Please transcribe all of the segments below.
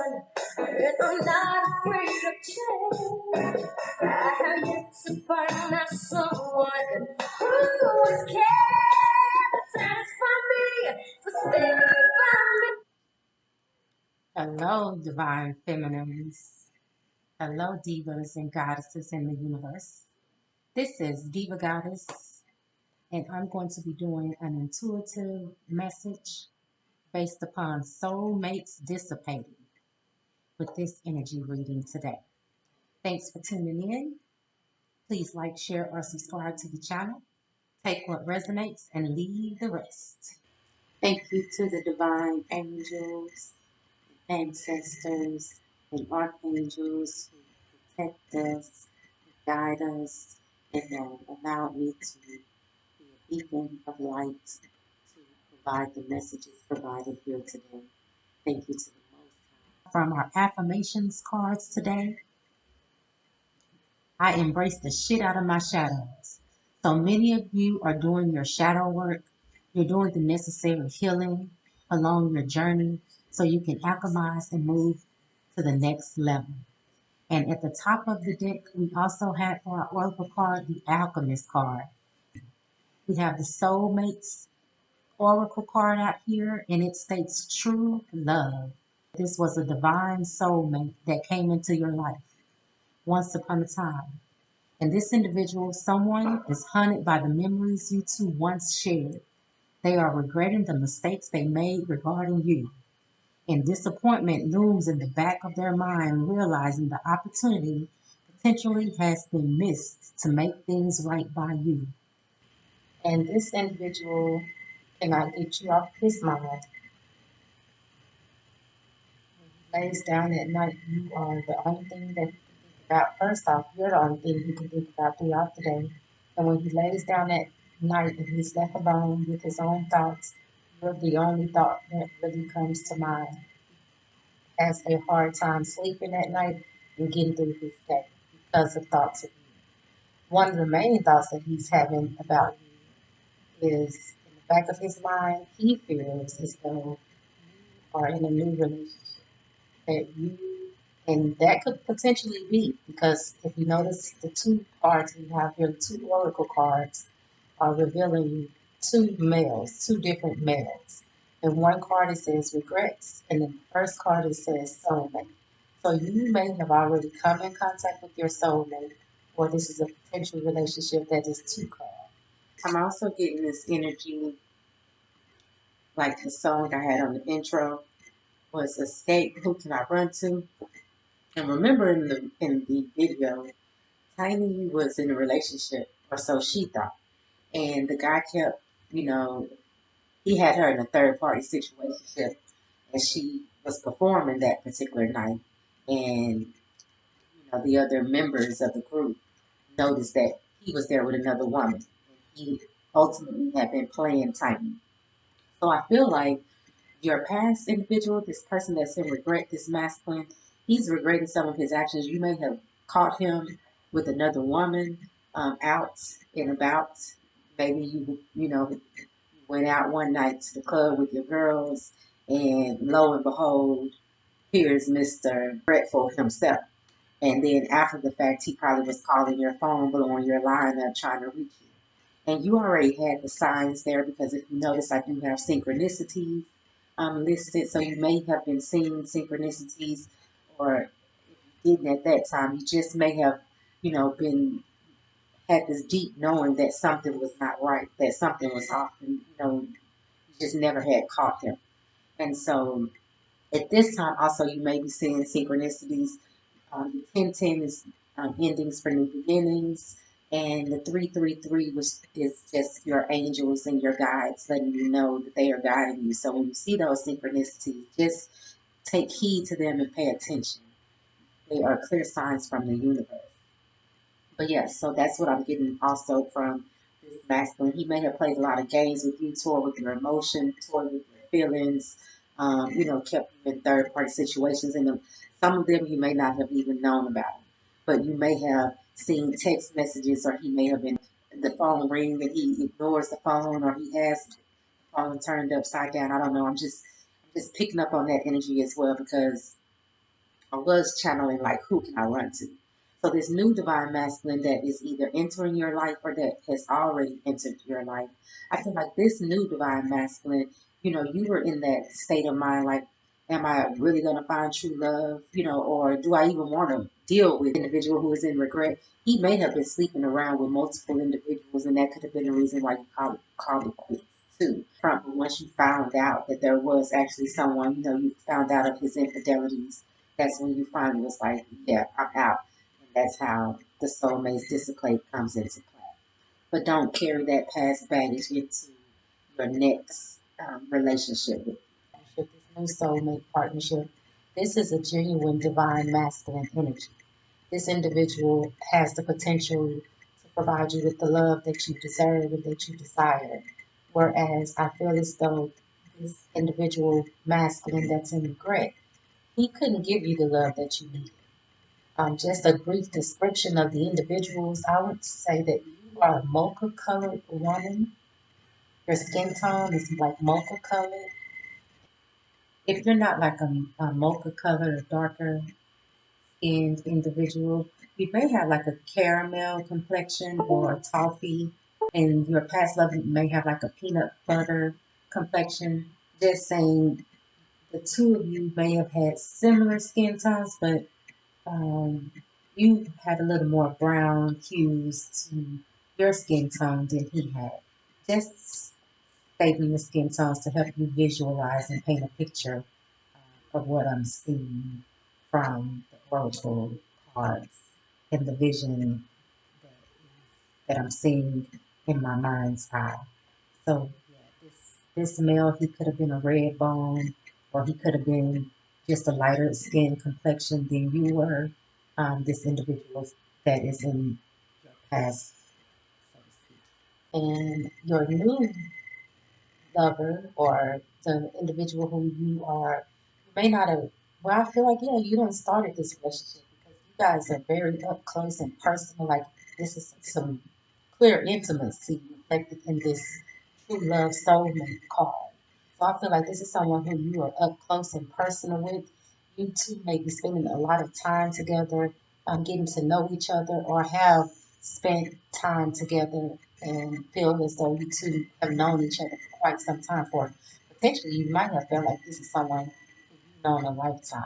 one, and I'm not afraid of change. I have yet to find that someone who is care to satisfy me, to stay by me. Hello, divine feminines. Hello, divas and goddesses in the universe. This is Diva Goddess, and I'm going to be doing an intuitive message based upon Soulmates Dissipating with this energy reading today. Thanks for tuning in. Please like, share, or subscribe to the channel. Take what resonates and leave the rest. Thank you to the divine angels, ancestors, and archangels who protect us, guide us, and allow me to be a beacon of light to provide the messages provided here today. Thank you to the Most High. From our affirmations cards today, I embrace the shit out of my shadows. So many of you are doing your shadow work. You're doing the necessary healing along your journey so you can alchemize and move to the next level. And at the top of the deck, we also have for our oracle card, the Alchemist card. We have the Soulmates oracle card out here, and it states true love. This was a divine soulmate that came into your life once upon a time. And this individual, someone, is haunted by the memories you two once shared. They are regretting the mistakes they made regarding you. And disappointment looms in the back of their mind, realizing the opportunity potentially has been missed to make things right by you. And this individual cannot get you off his mind. When he lays down at night, you are the only thing that he can think about. First off, you're the only thing he can think about throughout the day. And when he lays down at night and he's left alone with his own thoughts, you're the only thought that really comes to mind. He has a hard time sleeping at night and getting through his day because of thoughts of you. One of the main thoughts that he's having about you is in the back of his mind, he feels as though you are in a new relationship. And that could potentially be because if you notice the two cards we have here, the two oracle cards are revealing two males, two different males. And one card it says regrets, and then the first card it says soulmate. So you may have already come in contact with your soulmate, or this is a potential relationship that is to come. I'm also getting this energy, like the song I had on the intro was Escape, Who Can I Run To? And remember in the video, Tiny was in a relationship, or so she thought. And the guy kept, he had her in a third party situation, and she was performing that particular night. And, the other members of the group noticed that he was there with another woman. He ultimately had been playing Tiny. So I feel like your past individual, this person that's in regret, this masculine, he's regretting some of his actions. You may have caught him with another woman out and about. Maybe you went out one night to the club with your girls, and lo and behold, here's Mr. Regretful himself. And then after the fact, he probably was calling your phone, blowing your line up, trying to reach you. And you already had the signs there because if you notice, I do have synchronicities listed. So you may have been seeing synchronicities, or if you didn't at that time, you just may have, had this deep knowing that something was not right, that something was off, and you just never had caught him. And so at this time, also, you may be seeing synchronicities. The 1010 is endings for new beginnings. And the 333 is just your angels and your guides letting you know that they are guiding you. So when you see those synchronicities, just take heed to them and pay attention. They are clear signs from the universe. But yes, so that's what I'm getting also from this masculine. He may have played a lot of games with you, toyed with your emotion, toyed with your feelings, kept you in third party situations. And some of them you may not have even known about. But you may have seen text messages, or he may have been the phone ring and he ignores the phone, or he has the phone turned upside down. I don't know. I'm just picking up on that energy as well, because I was channeling like, who can I run to? So this new divine masculine that is either entering your life or that has already entered your life, I feel like this new divine masculine, you were in that state of mind like, am I really going to find true love? Or do I even want to deal with an individual who is in regret? He may have been sleeping around with multiple individuals, and that could have been the reason why you called it quits too. But once you found out that there was actually someone, you found out of his infidelities, that's when you finally was like, yeah, I'm out. And that's how the soulmates dissipate comes into play. But don't carry that past baggage into your next relationship with this new soulmate partnership. This is a genuine divine masculine energy. This individual has the potential to provide you with the love that you deserve and that you desire. Whereas I feel as though this individual masculine that's in regret, he couldn't give you the love that you need. Just a brief description of the individuals, I would say that you are a mocha colored woman. Your skin tone is like mocha colored. If you're not like a mocha colored or darker skinned individual, you may have like a caramel complexion or a toffee, and your past love may have like a peanut butter complexion. Just saying, the two of you may have had similar skin tones, but um, you had a little more brown hues to your skin tone than he had. Just saving the skin tones to help you visualize and paint a picture of what I'm seeing from the oracle cards and the vision that, that I'm seeing in my mind's eye. So yeah, this male, he could have been a red bone, or he could have been just a lighter skin complexion than you were. This individual that is in your past, so to speak. And your new lover or the individual who you are, you may not have, well, I feel like, yeah, you done started this relationship because you guys are very up close and personal. Like, this is some clear intimacy reflected in this true love soulmate card. So I feel like this is someone who you are up close and personal with. You two may be spending a lot of time together, getting to know each other, or have spent time together and feel as though you two have known each other for quite some time. For potentially, you might have felt like this is someone who you've known a lifetime.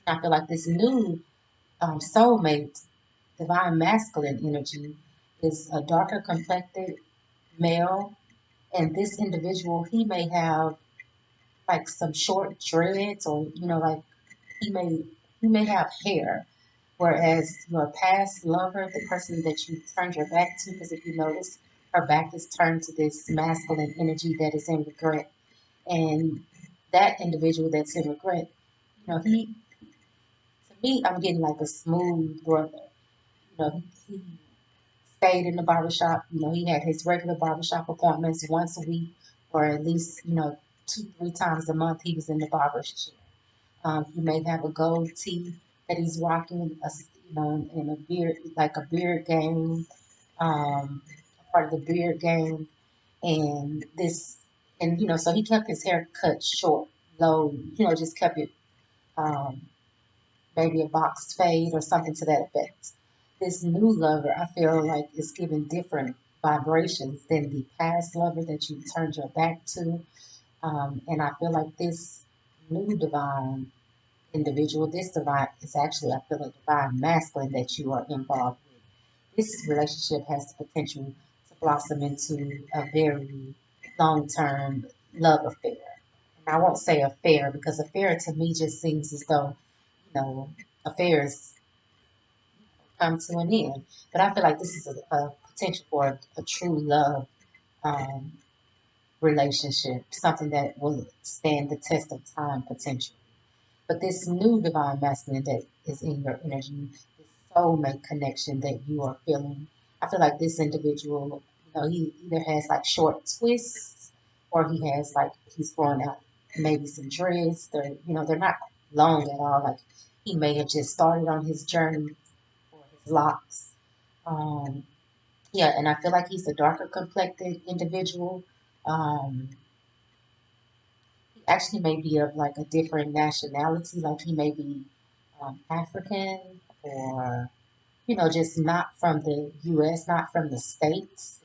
And I feel like this new soulmate, divine masculine energy, is a darker complected male, and this individual, he may have like some short dreads, or like he may he may have hair. Whereas your past lover, the person that you turned your back to, because if you notice, her back is turned to this masculine energy that is in regret. And that individual that's in regret, he, to me, I'm getting like a smooth brother. He stayed in the barbershop. He had his regular barbershop appointments once a week, or at least, two, three times a month he was in the barbershop. He may have a gold tee that he's rocking, in a beard, like a beard game, part of the beard game, and so he kept his hair cut short, low, just kept it, um, maybe a box fade or something to that effect. This new lover, I feel like, is giving different vibrations than the past lover that you turned your back to, and I feel like this new divine individual. This divine is actually, I feel, a divine masculine that you are involved with. This relationship has the potential to blossom into a very long term love affair. And I won't say affair because affair to me just seems as though, affairs come to an end. But I feel like this is a potential for a true love um, relationship, something that will stand the test of time potentially. But this new divine masculine that is in your energy, this soulmate connection that you are feeling, I feel like this individual, he either has like short twists, or he has like, he's growing out maybe some dreads. They're not long at all. Like, he may have just started on his journey for his locks. Um, yeah, and I feel like he's a darker complected individual. Um, he actually may be of like a different nationality. Like, he may be African or, just not from the US, not from the States.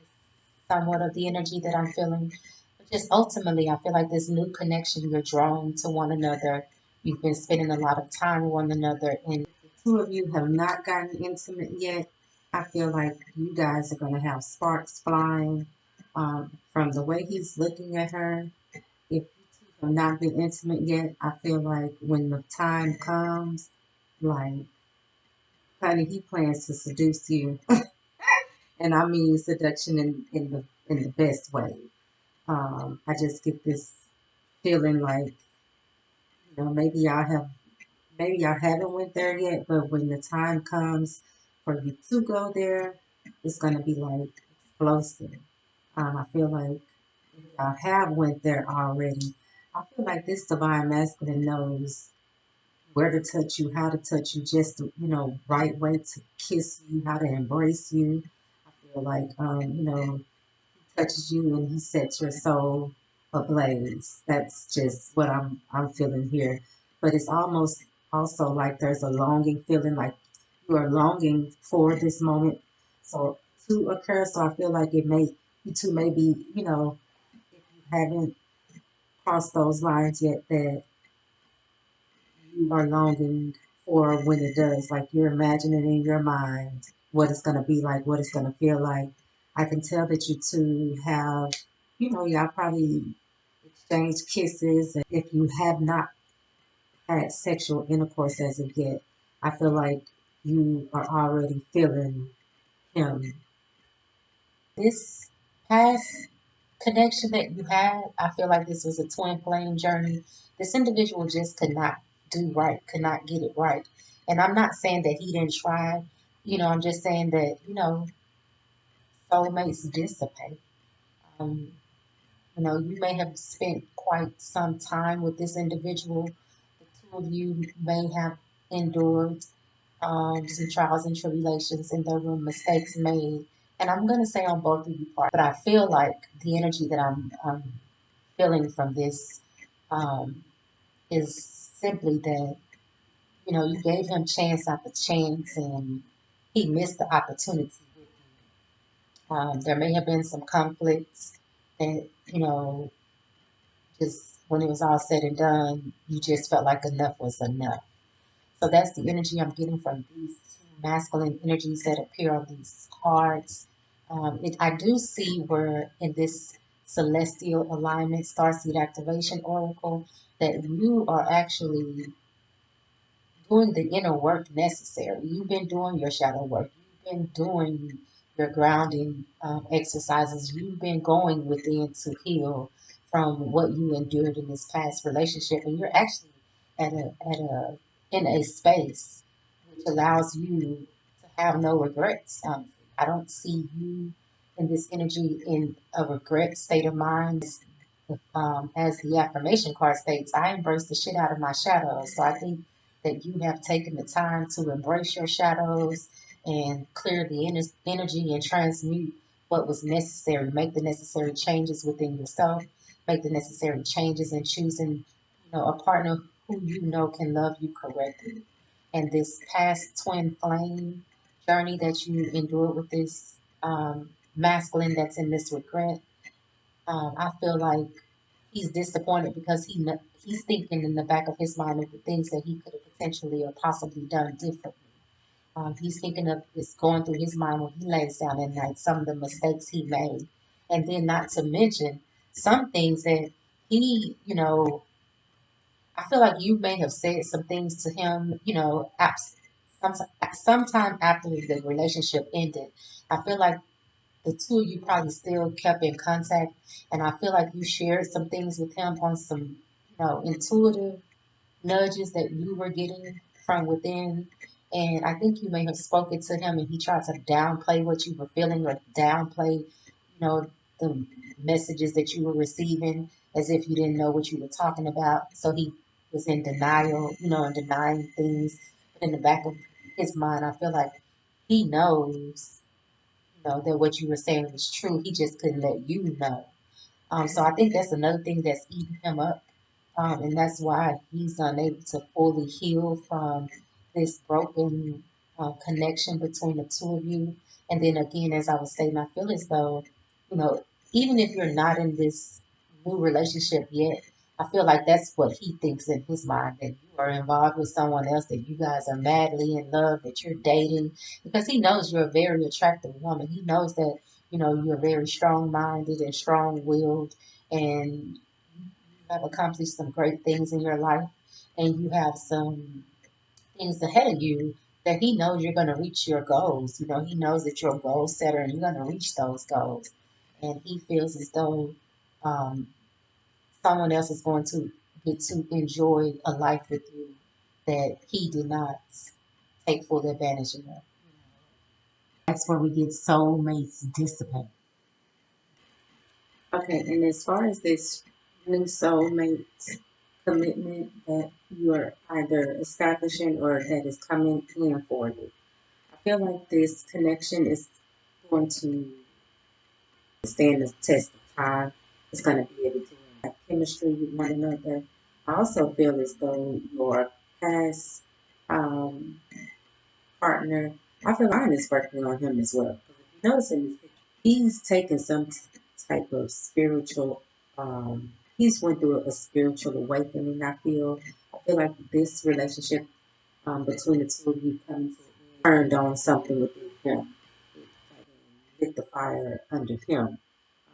Somewhat of the energy that I'm feeling. But just ultimately, I feel like this new connection, you're drawn to one another. You've been spending a lot of time with one another. And the two of you have not gotten intimate yet. I feel like you guys are going to have sparks flying from the way he's looking at her. If you two have not been intimate yet, I feel like when the time comes, like, honey, he plans to seduce you. And I mean seduction in the best way. I just get this feeling like, maybe y'all haven't went there yet, but when the time comes for you to go there, it's gonna be like explosive. I feel like if y'all have went there already, I feel like this divine masculine knows where to touch you, how to touch you, just the, right way to kiss you, how to embrace you. I feel like touches you and he sets your soul ablaze. That's just what I'm feeling here. But it's almost also like there's a longing feeling, like you are longing for this moment so to occur. So I feel like you two may be, if you haven't crossed those lines yet, that you are longing for when it does. Like you're imagining in your mind what it's going to be like, what it's going to feel like. I can tell that you two have, y'all probably exchanged kisses. And if you have not had sexual intercourse as of yet, I feel like you are already feeling him. This past connection that you had, I feel like this was a twin flame journey. This individual just could not do right, could not get it right. And I'm not saying that he didn't try, I'm just saying that, soulmates dissipate. Um, you may have spent quite some time with this individual. The two of you may have endured some trials and tribulations, and there were mistakes made. And I'm going to say on both of you parts, but I feel like the energy that I'm feeling from this um, is simply that, you gave him chance after chance, and he missed the opportunity with you. There may have been some conflicts that, just when it was all said and done, you just felt like enough was enough. So that's the energy I'm getting from these two masculine energies that appear on these cards. I do see where in this celestial alignment, starseed activation oracle, that you are actually doing the inner work necessary. You've been doing your shadow work. You've been doing your grounding exercises. You've been going within to heal from what you endured in this past relationship, and you're actually at a in a space which allows you to have no regrets. I don't see you in this energy in a regret state of mind. As the affirmation card states, I embrace the shit out of my shadows. So I think that you have taken the time to embrace your shadows and clear the energy and transmute what was necessary, make the necessary changes within yourself, make the necessary changes in choosing, a partner who you know can love you correctly. And this past twin flame journey that you endured with this masculine that's in this regret, I feel like he's disappointed because he's thinking in the back of his mind of the things that he could have potentially or possibly done differently. He's thinking of it's going through his mind when he lays down at night, some of the mistakes he made, and then not to mention some things that he, I feel like you may have said some things to him, sometime after the relationship ended. I feel like the two of you probably still kept in contact, and I feel like you shared some things with him on some, intuitive nudges that you were getting from within. And I think you may have spoken to him and he tried to downplay what you were feeling or downplay, the messages that you were receiving as if you didn't know what you were talking about. So he was in denial, and denying things. But in the back of his mind, I feel like he knows, that what you were saying was true. He just couldn't let you know. So I think that's another thing that's eating him up. And that's why he's unable to fully heal from this broken connection between the two of you. And then again, as I was saying, I feel as though, you know, even if you're not in this new relationship yet, I feel like that's what he thinks in his mind, that you are involved with someone else, that you guys are madly in love, that you're dating, because he knows you're a very attractive woman. He knows that, you know, you're very strong minded and strong willed, and you have accomplished some great things in your life, and you have some things ahead of you that he knows you're going to reach your goals. You know, he knows that you're a goal setter and you're going to reach those goals. And he feels as though um, someone else is going to get to enjoy a life with you that he did not take full advantage of. That's where we get soulmates dissipate. Okay, and as far as this new soulmate commitment that you're either establishing or that is coming in for you, I feel like this connection is going to stand the test of time. It's going to be able to have chemistry with one another. I also feel as though your past um, partner, I feel mine is working on him as well. If you notice in this picture, he's taken some type of spiritual, he's went through a spiritual awakening, I feel like this relationship between the two of you coming to turned on something within him. It lit the fire under him.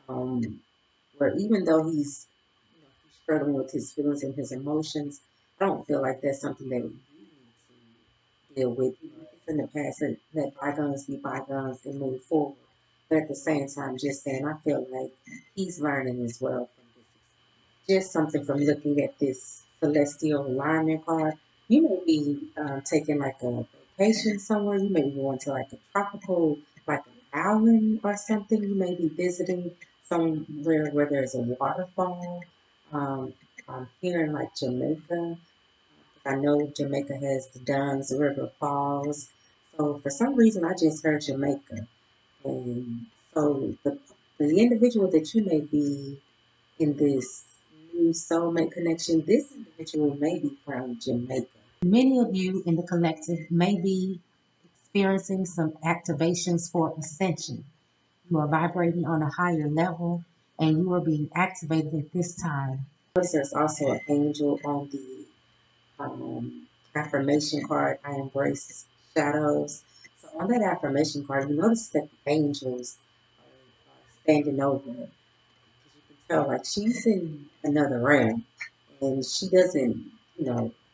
Um, where even though he's struggling with his feelings and his emotions, I don't feel like that's something that you need to deal with. You know, if it's in the past, let bygones be bygones and move forward. But at the same time, just saying, I feel like he's learning as well from this. Just something from looking at this celestial alignment card. You may be taking like a vacation somewhere. You may be going to like a tropical, like an island or something. You may be visiting somewhere where there's a waterfall. Um, I'm here in like Jamaica. I know Jamaica has the Dunn's River Falls. So for some reason, I just heard Jamaica. And so the individual that you may be in this new soulmate connection, this individual may be from Jamaica. Many of you in the collective may be experiencing some activations for ascension. You are vibrating on a higher level and you are being activated at this time. There's also an angel on the affirmation card. I embrace shadows. So on that affirmation card, you notice that the angels are standing over it. You can tell like she's in another realm and she doesn't,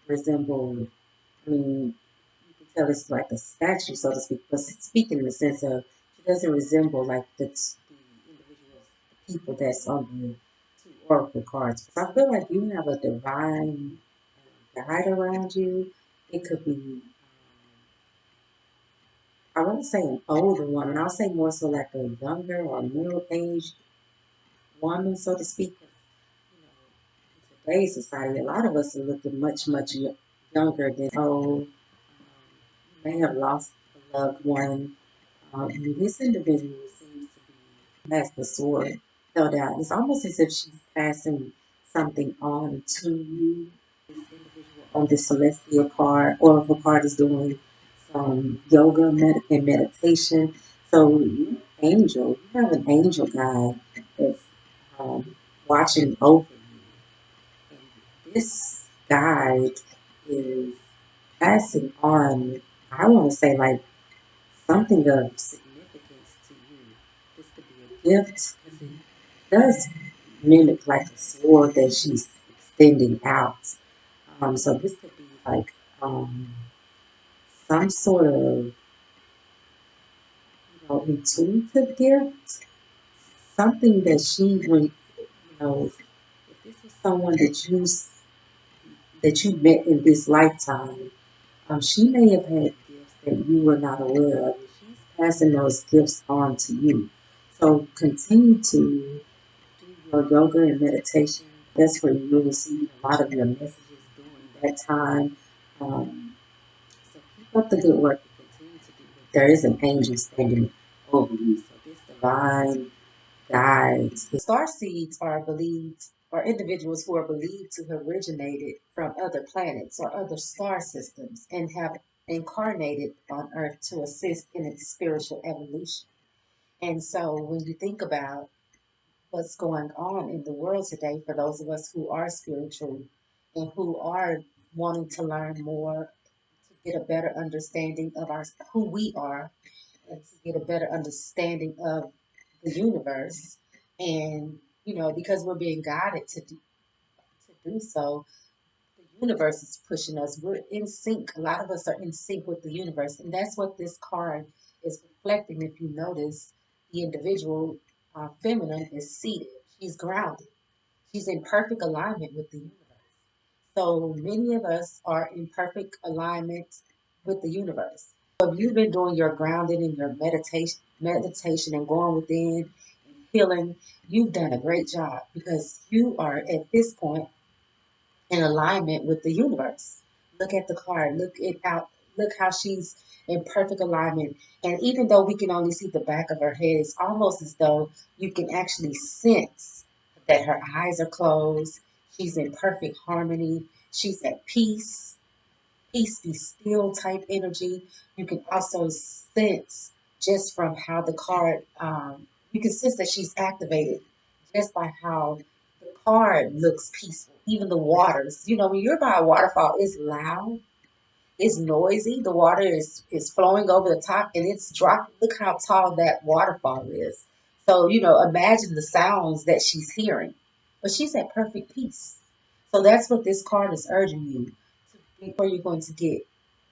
resemble, I mean, you can tell it's like a statue, so to speak, but speaking in the sense of she doesn't resemble like the individuals, the people that's on the two oracle cards. So I feel like you have a divine guide around you. It could be, I won't say an older woman, I'll say more so like a younger or middle aged woman, so to speak. In today's society, a lot of us are looking much, much younger than old. You may have lost a loved one. This individual seems to be has the sword held out. It's almost as if she's passing something on to you. This individual on the celestial card, oracle card is doing some yoga and meditation. So, angel, you have an angel guide that's watching over you. And this guide is passing on, I want to say, like something of significance to you. This could be a gift. It does mimic like a sword that she's extending out. So this could be like some sort of intuitive gift, something that she would, if this was someone that you met in this lifetime, she may have had gifts that you were not aware of. She's passing those gifts on to you. So continue to do your yoga and meditation. That's where you will receive a lot of your messages during that time. So keep up the good work and continue to do it. There is an angel standing over you. So this divine guides. The star seeds are believed, or individuals who are believed to have originated from other planets or other star systems and have incarnated on earth to assist in its spiritual evolution. And so when you think about what's going on in the world today, for those of us who are spiritual and who are wanting to learn more, to get a better understanding of our who we are, and to get a better understanding of the universe, and because we're being guided to do so, the universe is pushing us. We're in sync. A lot of us are in sync with the universe, and that's what this card is reflecting. If you notice, the individual feminine is seated. She's grounded. She's in perfect alignment with the universe. So many of us are in perfect alignment with the universe. So if you've been doing your grounding and your meditation and going within and feeling, you've done a great job because you are at this point in alignment with the universe. Look at the card. Look how she's in perfect alignment. And even though we can only see the back of her head, it's almost as though you can actually sense that her eyes are closed. She's in perfect harmony. She's at peace. Peace be still type energy. You can also sense just from how the card, you can sense that she's activated just by how the card looks peaceful. Even the waters, when you're by a waterfall, it's loud, it's noisy. The water is flowing over the top and it's dropping. Look how tall that waterfall is. So, imagine the sounds that she's hearing. But she's at perfect peace. So that's what this card is urging you to, before you're going to get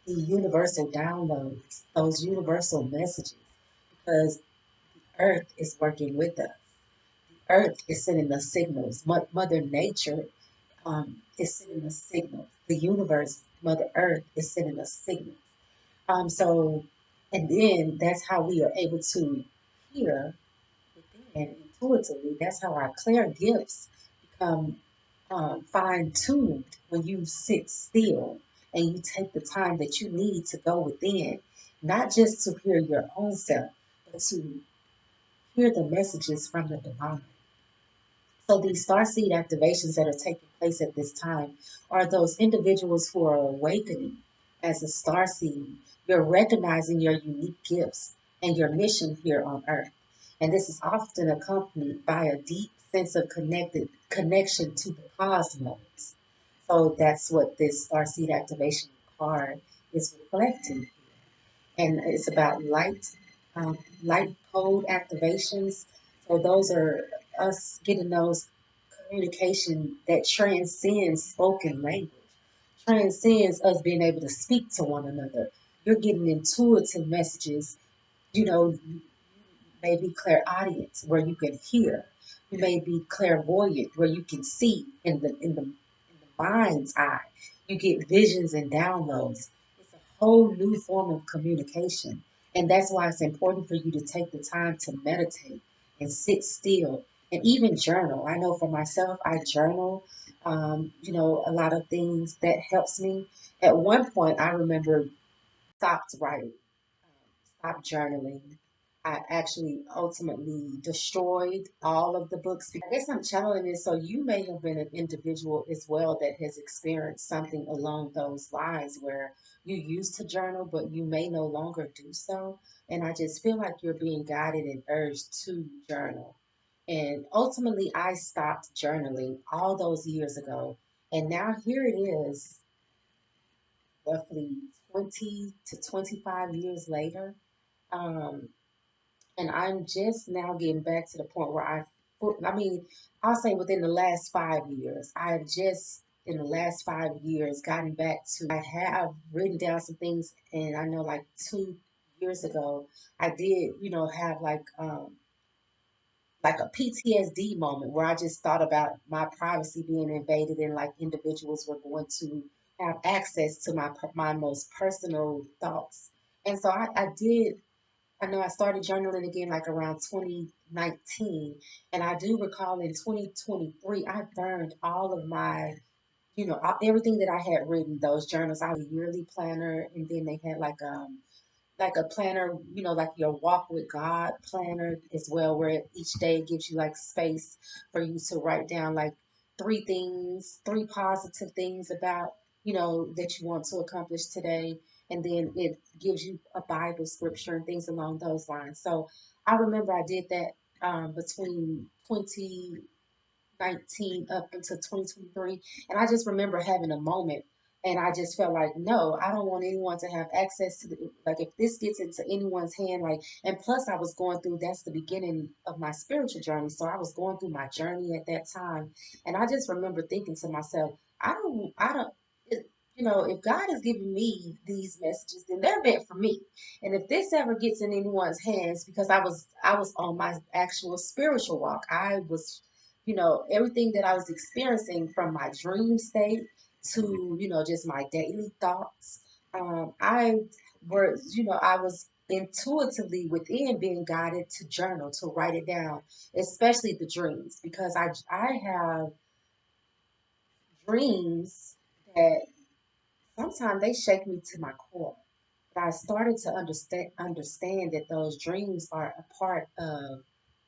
the universal downloads, those universal messages, because the earth is working with us. The earth is sending us signals. Mother Nature is sending us signals. The universe, Mother Earth, is sending us signals. So, and then that's how we are able to hear within intuitively. That's how our clear gifts become fine tuned when you sit still and you take the time that you need to go within, not just to hear your own self, but to hear the messages from the divine. So these starseed activations that are taking place at this time are those individuals who are awakening as a starseed. You're recognizing your unique gifts and your mission here on earth. And this is often accompanied by a deep sense of connection to the cosmos. So that's what this starseed activation card is reflecting. And it's about light code activations. So those are us getting those communication that transcends spoken language, transcends us being able to speak to one another. You're getting intuitive messages. You may be clairaudient where you can hear. You may be clairvoyant where you can see in the mind's eye. You get visions and downloads. It's a whole new form of communication. And that's why it's important for you to take the time to meditate and sit still and even journal. I know for myself, I journal, a lot of things that helps me. At one point, I remember stopped writing, stopped journaling. I actually ultimately destroyed all of the books. I guess I'm channeling this, so you may have been an individual as well that has experienced something along those lines where you used to journal, but you may no longer do so. And I just feel like you're being guided and urged to journal. And ultimately, I stopped journaling all those years ago. And now here it is, roughly 20 to 25 years later. Um, and I'm just now getting back to the point where I mean, I'll say within the last 5 years, I have just in the last 5 years gotten back to, I have written down some things, and I know like 2 years ago, I did, have like a PTSD moment where I just thought about my privacy being invaded and like individuals were going to have access to my most personal thoughts. And so I did. I know I started journaling again like around 2019, and I do recall in 2023 I burned all of my, everything that I had written. Those journals, I had a yearly planner, and then they had like a planner, like your walk with God planner as well, where each day gives you like space for you to write down like three positive things about. that you want to accomplish today. And then it gives you a Bible scripture and things along those lines. So I remember I did that between 2019 up until 2023. And I just remember having a moment and I just felt like, no, I don't want anyone to have access to like, if this gets into anyone's hand, like, and plus I was going through, that's the beginning of my spiritual journey. So I was going through my journey at that time. And I just remember thinking to myself, I don't, it, if God is giving me these messages, then they're meant for me. And if this ever gets in anyone's hands, because I was on my actual spiritual walk, I was everything that I was experiencing from my dream state to, just my daily thoughts. I was intuitively within being guided to journal, to write it down, especially the dreams, because I have dreams that sometimes they shake me to my core. But I started to understand that those dreams are a part of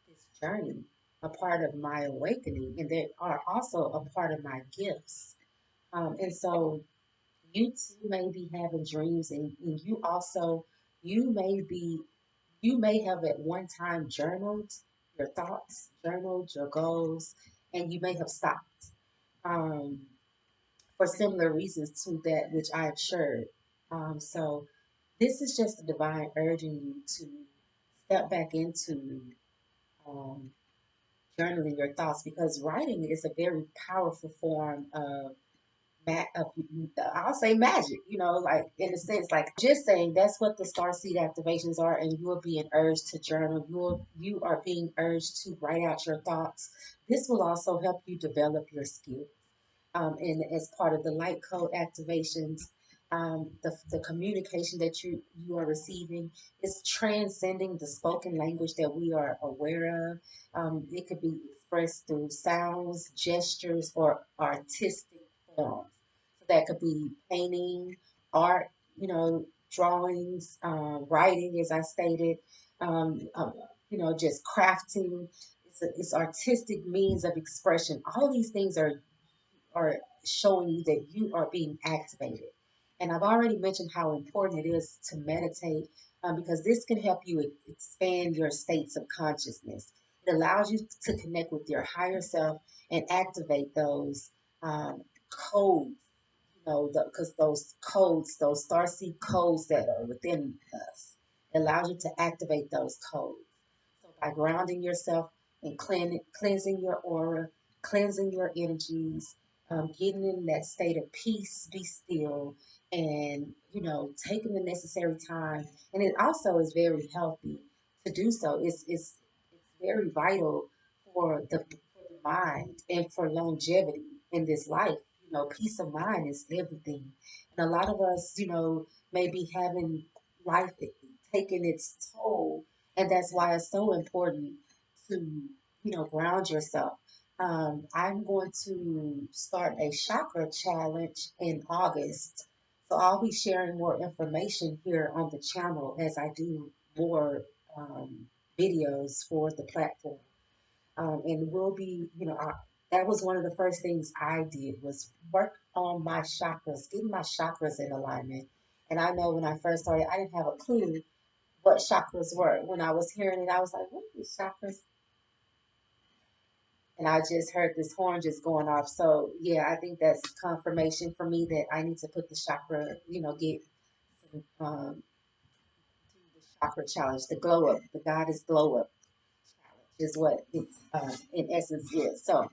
this journey, a part of my awakening, and they are also a part of my gifts. And so you too may be having dreams, and you may be, you may have at one time journaled your thoughts, journaled your goals, and you may have stopped um, for similar reasons to that which I have shared. So this is just a divine urging you to step back into um, journaling your thoughts, because writing is a very powerful form of, of I'll say magic, like in a sense, like just saying that's what the Starseed activations are, and you are being urged to journal. You are being urged to write out your thoughts. This will also help you develop your skills. And as part of the light code activations, the communication that you are receiving is transcending the spoken language that we are aware of. It could be expressed through sounds, gestures, or artistic forms. So that could be painting, art, drawings, writing, as I stated, just crafting. It's artistic means of expression. All these things are showing you that you are being activated. And I've already mentioned how important it is to meditate, because this can help you expand your states of consciousness. It allows you to connect with your higher self and activate those codes, because those codes, those starseed codes that are within us, it allows you to activate those codes. So by grounding yourself and cleansing your aura, cleansing your energies, getting in that state of peace, be still, and taking the necessary time. And it also is very healthy to do so. It's very vital for the mind and for longevity in this life. Peace of mind is everything. And a lot of us, may be having life taking its toll, and that's why it's so important to, ground yourself. I'm going to start a chakra challenge in August. So I'll be sharing more information here on the channel as I do more videos for the platform. And we'll be, that was one of the first things I did was work on my chakras, getting my chakras in alignment. And I know when I first started, I didn't have a clue what chakras were. When I was hearing it, I was like, what are these chakras? And I just heard this horn just going off. So yeah, I think that's confirmation for me that I need to put the chakra, get some, do the chakra challenge, the glow up, the goddess glow up challenge is what it's in essence is. So,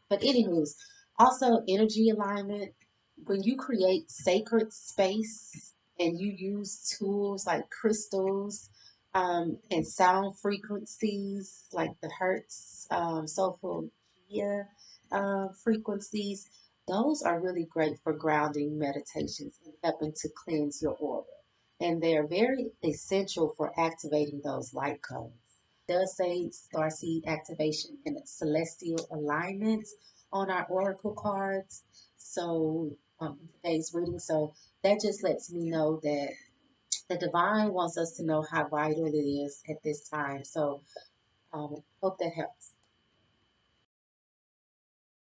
but anywho's, also energy alignment. When you create sacred space and you use tools like crystals, and sound frequencies like the hertz, soulful frequencies, those are really great for grounding meditations and helping to cleanse your aura. And they are very essential for activating those light codes. Does say starseed activation and celestial alignments on our oracle cards. So in today's reading, so that just lets me know that the divine wants us to know how vital it is at this time. So hope that helps.